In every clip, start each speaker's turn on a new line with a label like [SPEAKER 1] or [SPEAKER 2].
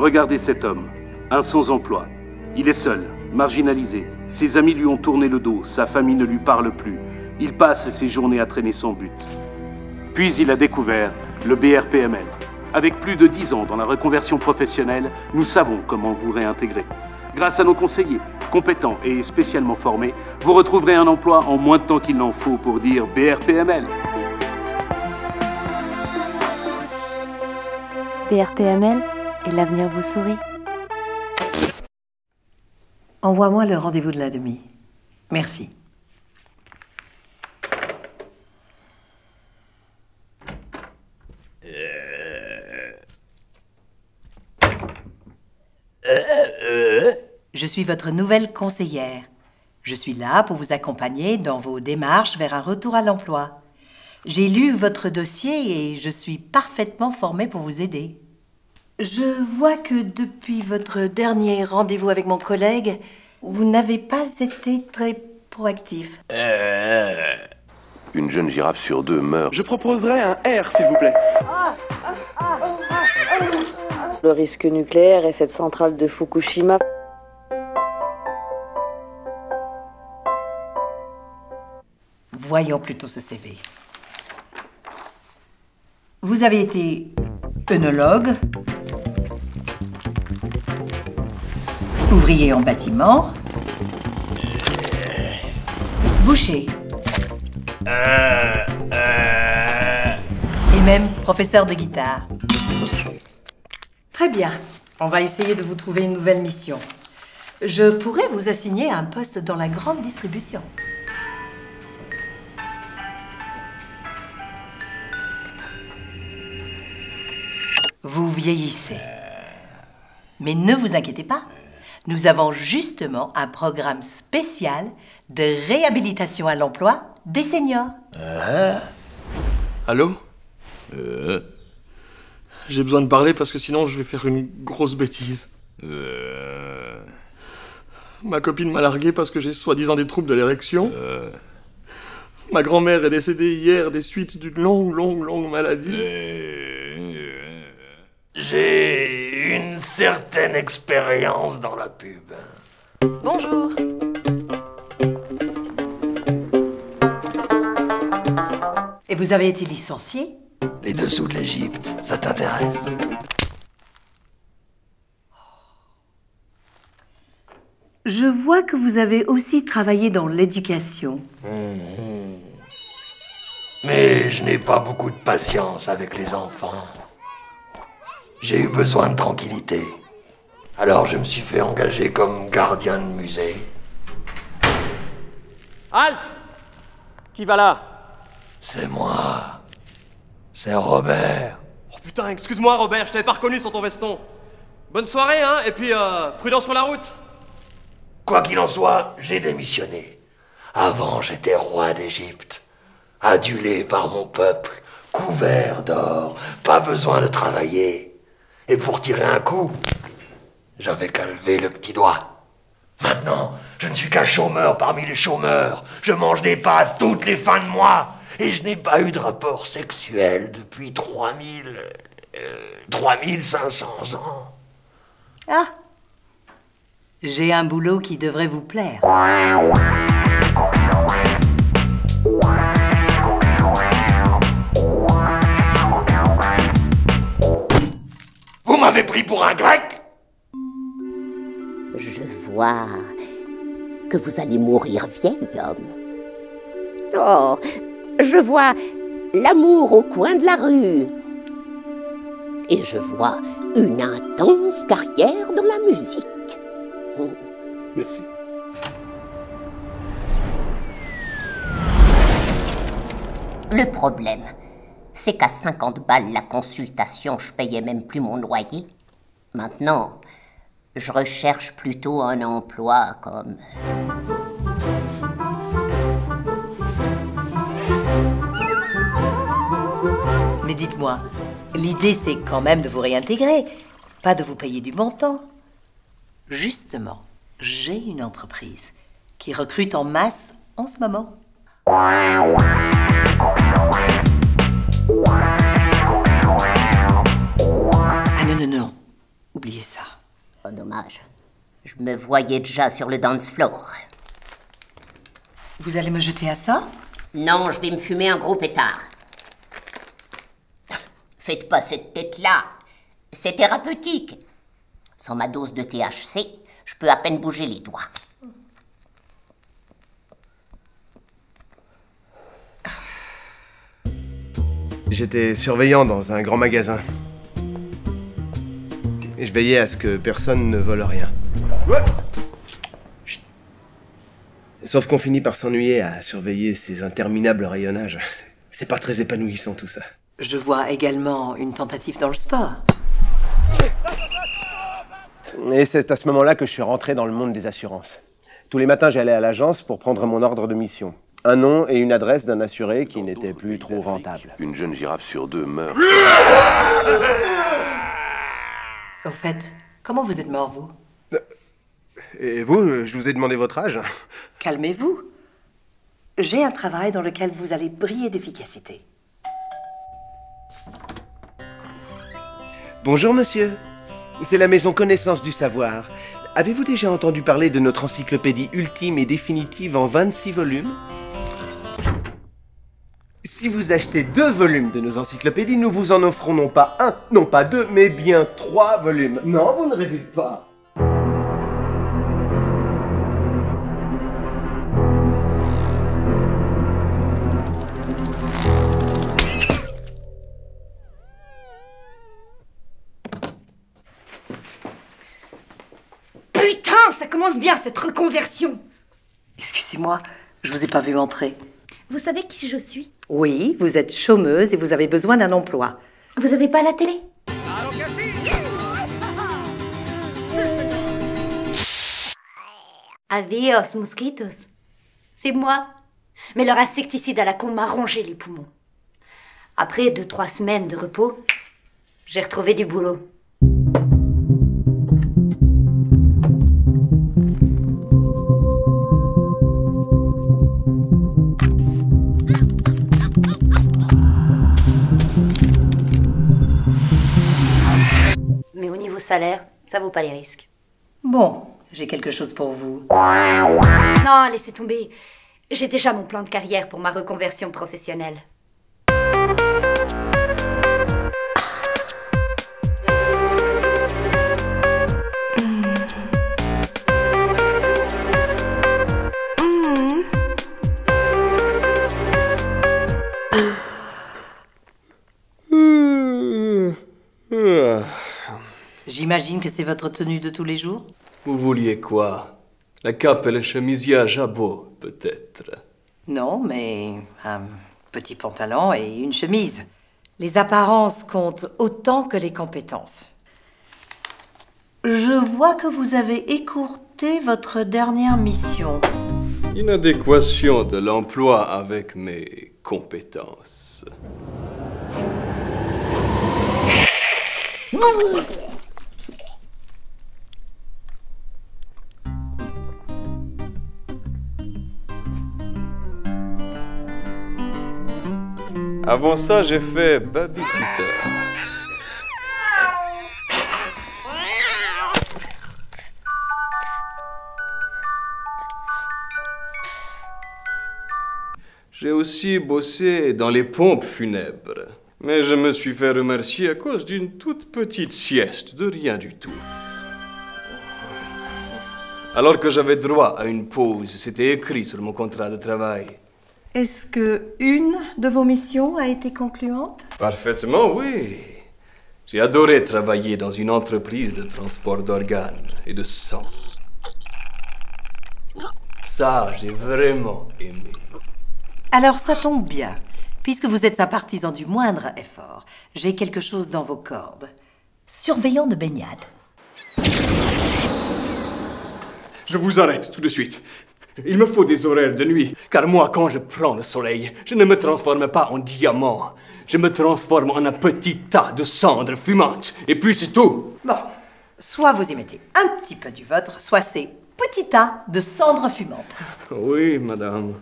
[SPEAKER 1] Regardez cet homme, un sans-emploi. Il est seul, marginalisé. Ses amis lui ont tourné le dos, sa famille ne lui parle plus. Il passe ses journées à traîner sans but. Puis il a découvert le BRPML. Avec plus de 10 ans dans la reconversion professionnelle, nous savons comment vous réintégrer. Grâce à nos conseillers, compétents et spécialement formés, vous retrouverez un emploi en moins de temps qu'il n'en faut pour dire BRPML.
[SPEAKER 2] BRPML et l'avenir vous sourit.
[SPEAKER 3] Envoie-moi le rendez-vous de la demi. Merci. Je suis votre nouvelle conseillère. Je suis là pour vous accompagner dans vos démarches vers un retour à l'emploi. J'ai lu votre dossier et je suis parfaitement formée pour vous aider. Je vois que depuis votre dernier rendez-vous avec mon collègue, vous n'avez pas été très proactif.
[SPEAKER 4] Une jeune girafe sur 2 meurt.
[SPEAKER 5] Je proposerais un R, s'il vous plaît.
[SPEAKER 6] Le risque nucléaire et cette centrale de Fukushima.
[SPEAKER 3] Voyons plutôt ce CV. Vous avez été œnologue, ouvrier en bâtiment, boucher, et même professeur de guitare. Très bien, on va essayer de vous trouver une nouvelle mission. Je pourrais vous assigner un poste dans la grande distribution. Vous vieillissez. Mais ne vous inquiétez pas, nous avons justement un programme spécial de réhabilitation à l'emploi des seniors.
[SPEAKER 7] Allô? J'ai besoin de parler parce que sinon je vais faire une grosse bêtise. Ma copine m'a largué parce que j'ai soi-disant des troubles de l'érection. Ma grand-mère est décédée hier des suites d'une longue maladie.
[SPEAKER 8] J'ai une certaine expérience dans la pub.
[SPEAKER 2] Bonjour.
[SPEAKER 3] Et vous avez été licencié?
[SPEAKER 8] Les dessous de l'Égypte, ça t'intéresse?
[SPEAKER 3] Je vois que vous avez aussi travaillé dans l'éducation.
[SPEAKER 8] Mais je n'ai pas beaucoup de patience avec les enfants. J'ai eu besoin de tranquillité. Alors je me suis fait engager comme gardien de musée.
[SPEAKER 5] Halte! Qui va là?
[SPEAKER 8] C'est moi. C'est Robert.
[SPEAKER 5] Oh putain, excuse-moi Robert, je t'avais pas reconnu sur ton veston. Bonne soirée, hein, et puis prudence sur la route.
[SPEAKER 8] Quoi qu'il en soit, j'ai démissionné. Avant, j'étais roi d'Égypte. Adulé par mon peuple, couvert d'or, pas besoin de travailler. Et pour tirer un coup, j'avais qu'à lever le petit doigt. Maintenant, je ne suis qu'un chômeur parmi les chômeurs. Je mange des pâtes toutes les fins de mois. Et je n'ai pas eu de rapport sexuel depuis 3500 ans.
[SPEAKER 3] Ah! J'ai un boulot qui devrait vous plaire.
[SPEAKER 8] Vous m'avez pris pour un grec?
[SPEAKER 9] Je vois que vous allez mourir vieil homme. Oh, je vois l'amour au coin de la rue. Et je vois une intense carrière dans la musique.
[SPEAKER 7] Merci.
[SPEAKER 9] Le problème, c'est qu'à 50 balles la consultation, je payais même plus mon loyer. Maintenant, je recherche plutôt un emploi comme...
[SPEAKER 3] Mais dites-moi, l'idée c'est quand même de vous réintégrer, pas de vous payer du montant. Justement, j'ai une entreprise qui recrute en masse en ce moment. Ah non, oubliez ça.
[SPEAKER 9] Me voyez déjà sur le dance floor.
[SPEAKER 3] Vous allez me jeter à ça?
[SPEAKER 9] Non, je vais me fumer un gros pétard. Faites pas cette tête-là. C'est thérapeutique. Sans ma dose de THC, je peux à peine bouger les doigts.
[SPEAKER 10] J'étais surveillant dans un grand magasin. Et je veillais à ce que personne ne vole rien. Ouais. Chut. Sauf qu'on finit par s'ennuyer à surveiller ces interminables rayonnages. C'est pas très épanouissant tout ça.
[SPEAKER 3] Je vois également une tentative dans le sport.
[SPEAKER 10] Et c'est à ce moment-là que je suis rentré dans le monde des assurances. Tous les matins, j'allais à l'agence pour prendre mon ordre de mission. Un nom et une adresse d'un assuré qui n'était plus trop rentable.
[SPEAKER 4] Une jeune girafe sur 2 meurt.
[SPEAKER 3] Au fait, comment vous êtes mort, vous?
[SPEAKER 10] Et vous, je vous ai demandé votre âge.
[SPEAKER 3] Calmez-vous. J'ai un travail dans lequel vous allez briller d'efficacité.
[SPEAKER 10] Bonjour, monsieur. C'est la maison Connaissance du Savoir. Avez-vous déjà entendu parler de notre encyclopédie ultime et définitive en 26 volumes? Si vous achetez 2 volumes de nos encyclopédies, nous vous en offrons non pas 1, non pas 2, mais bien 3 volumes. Non, vous ne rêvez pas.
[SPEAKER 11] Putain, ça commence bien cette reconversion.
[SPEAKER 3] Excusez-moi, je vous ai pas vu entrer.
[SPEAKER 11] Vous savez qui je suis?
[SPEAKER 3] Oui, vous êtes chômeuse et vous avez besoin d'un emploi.
[SPEAKER 11] Vous avez pas la télé? Adios, mosquitos. C'est moi. Mais leur insecticide à la con m'a rongé les poumons. Après 2-3 semaines de repos, j'ai retrouvé du boulot. Mais au niveau salaire, ça vaut pas les risques.
[SPEAKER 3] Bon, j'ai quelque chose pour vous.
[SPEAKER 11] Non, laissez tomber. J'ai déjà mon plan de carrière pour ma reconversion professionnelle.
[SPEAKER 3] J'imagine que c'est votre tenue de tous les jours?
[SPEAKER 12] Vous vouliez quoi? La cape et le chemisier à jabot, peut-être.
[SPEAKER 3] Non, mais un petit pantalon et une chemise. Les apparences comptent autant que les compétences. Je vois que vous avez écourté votre dernière mission.
[SPEAKER 12] Inadéquation de l'emploi avec mes compétences. Avant ça, j'ai fait babysitter. J'ai aussi bossé dans les pompes funèbres. Mais je me suis fait remercier à cause d'une toute petite sieste, de rien du tout. Alors que j'avais droit à une pause, c'était écrit sur mon contrat de travail.
[SPEAKER 3] Est-ce que une de vos missions a été concluante?
[SPEAKER 12] Parfaitement, oui. J'ai adoré travailler dans une entreprise de transport d'organes et de sang. Ça, j'ai vraiment aimé.
[SPEAKER 3] Alors ça tombe bien. Puisque vous êtes un partisan du moindre effort, j'ai quelque chose dans vos cordes. Surveillant de baignade.
[SPEAKER 12] Je vous arrête tout de suite. Il me faut des horaires de nuit, car moi, quand je prends le soleil, je ne me transforme pas en diamant. Je me transforme en un petit tas de cendres fumantes, et puis c'est tout.
[SPEAKER 3] Bon, soit vous y mettez un petit peu du vôtre, soit ces petits tas de cendres fumantes.
[SPEAKER 12] Oui, madame.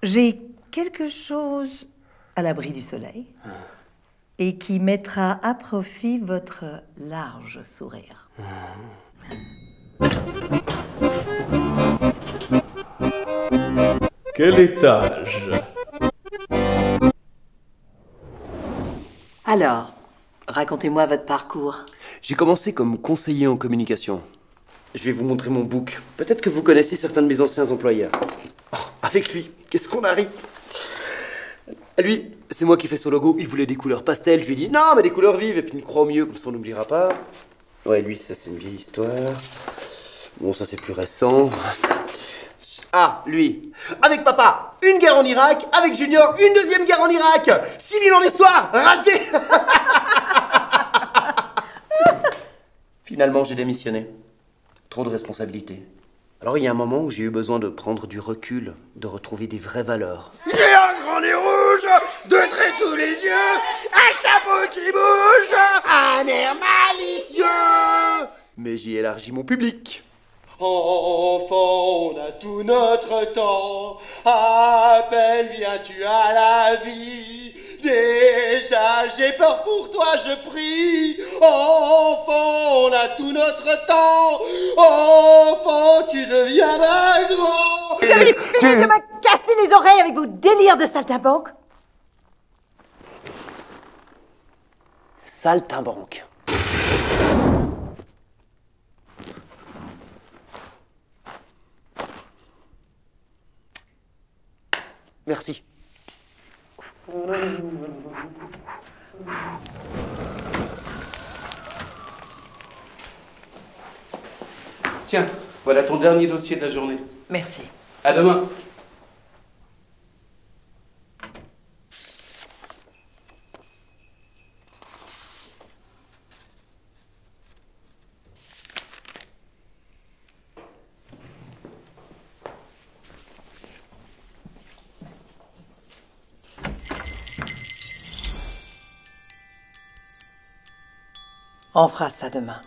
[SPEAKER 3] J'ai quelque chose à l'abri du soleil et qui mettra à profit votre large sourire.
[SPEAKER 12] Quel étage?
[SPEAKER 3] Alors, racontez-moi votre parcours.
[SPEAKER 10] J'ai commencé comme conseiller en communication. Je vais vous montrer mon book. Peut-être que vous connaissez certains de mes anciens employeurs. Oh, avec lui, qu'est-ce qu'on a ri. Lui, c'est moi qui fais son logo. Il voulait des couleurs pastel. Je lui ai dit non, mais des couleurs vives. Et puis une croix au milieu, comme ça on n'oubliera pas. Ouais, lui, ça c'est une vieille histoire. Bon, ça c'est plus récent. Ah, lui. Avec papa, une guerre en Irak. Avec Junior, une deuxième guerre en Irak. 6000 ans d'histoire, rasé. Finalement, j'ai démissionné. Trop de responsabilités. Alors, il y a un moment où j'ai eu besoin de prendre du recul, de retrouver des vraies valeurs.
[SPEAKER 8] J'ai un grand nez rouge, deux traits sous les yeux, un chapeau qui bouge, un air malicieux.
[SPEAKER 10] Mais j'y élargis mon public.
[SPEAKER 8] Enfant, on a tout notre temps, à peine viens-tu à la vie. Déjà j'ai peur pour toi, je prie. Enfant, on a tout notre temps, enfant, tu deviendras grand.
[SPEAKER 13] Vous avez fini de me casser les oreilles avec vos délires de saltimbanque?
[SPEAKER 10] Saltimbanque. Merci.
[SPEAKER 1] Tiens, voilà ton dernier dossier de la journée.
[SPEAKER 3] Merci.
[SPEAKER 1] À demain.
[SPEAKER 3] On fera ça demain.